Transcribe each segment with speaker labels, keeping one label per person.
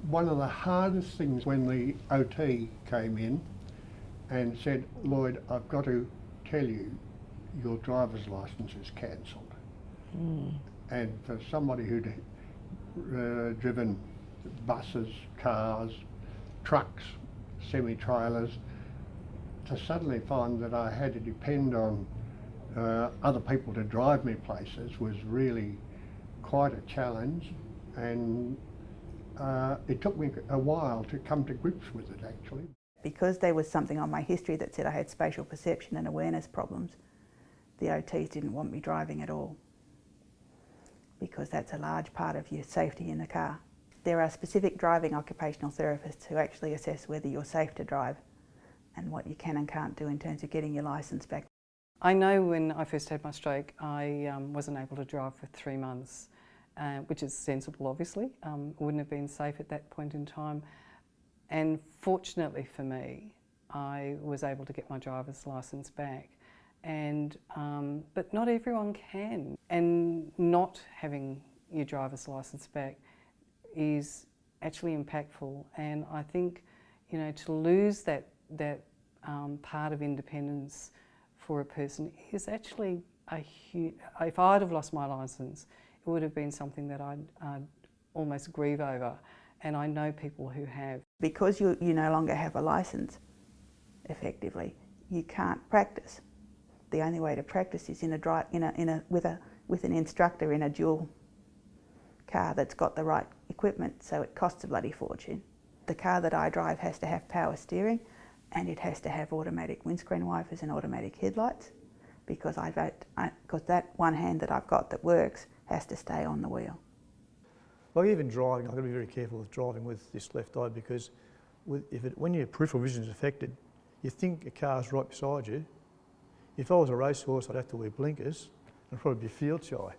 Speaker 1: One of the hardest things when the OT came in and said, Lloyd, I've got to tell you, your driver's licence is cancelled. And for somebody who'd driven buses, cars, trucks, semi-trailers, to suddenly find that I had to depend on other people to drive me places was really quite a challenge, and it took me a while to come to grips with it actually.
Speaker 2: Because there was something on my history that said I had spatial perception and awareness problems, the OTs didn't want me driving at all, because that's a large part of your safety in the car. There are specific driving occupational therapists who actually assess whether you're safe to drive and what you can and can't do in terms of getting your licence back.
Speaker 3: I know when I first had my stroke, I wasn't able to drive for 3 months, which is sensible obviously. Wouldn't have been safe at that point in time. And fortunately for me, I was able to get my driver's licence back. And but not everyone can. And not having your driver's licence back is actually impactful. And I think, you know, to lose that part of independence for a person is actually a huge. If I'd have lost my licence, it would have been something that I'd almost grieve over. And I know people who have.
Speaker 2: Because you no longer have a licence, effectively, you can't practice. The only way to practice is with an instructor in a dual car that's got the right equipment, so it costs a bloody fortune. The car that I drive has to have power steering, and it has to have automatic windscreen wipers and automatic headlights, because that one hand that I've got that works has to stay on the wheel.
Speaker 4: Like even driving, I've got to be very careful with driving with this left eye, because when your peripheral vision is affected, you think a car's right beside you. If I was a racehorse, I'd have to wear blinkers and probably be field shy.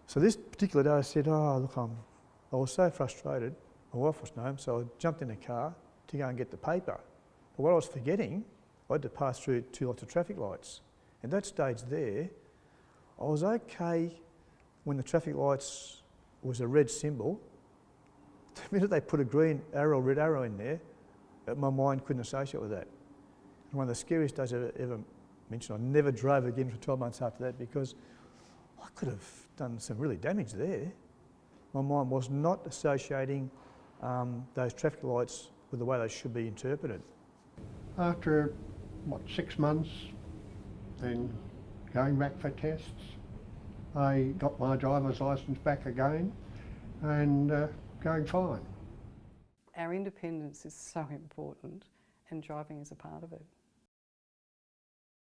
Speaker 4: So this particular day I said, oh look, I was so frustrated, my wife wasn't home, so I jumped in the car to go and get the paper. But what I was forgetting, I had to pass through 2 lots of traffic lights. At that stage there, I was okay when the traffic lights was a red symbol. The minute they put a green arrow, red arrow in there, my mind couldn't associate with that. And one of the scariest days I've ever mentioned, I never drove again for 12 months after that, because I could have done some really damage there. My mind was not associating those traffic lights with the way they should be interpreted.
Speaker 1: After, 6 months and going back for tests, I got my driver's licence back again and going fine.
Speaker 3: Our independence is so important, and driving is a part of it.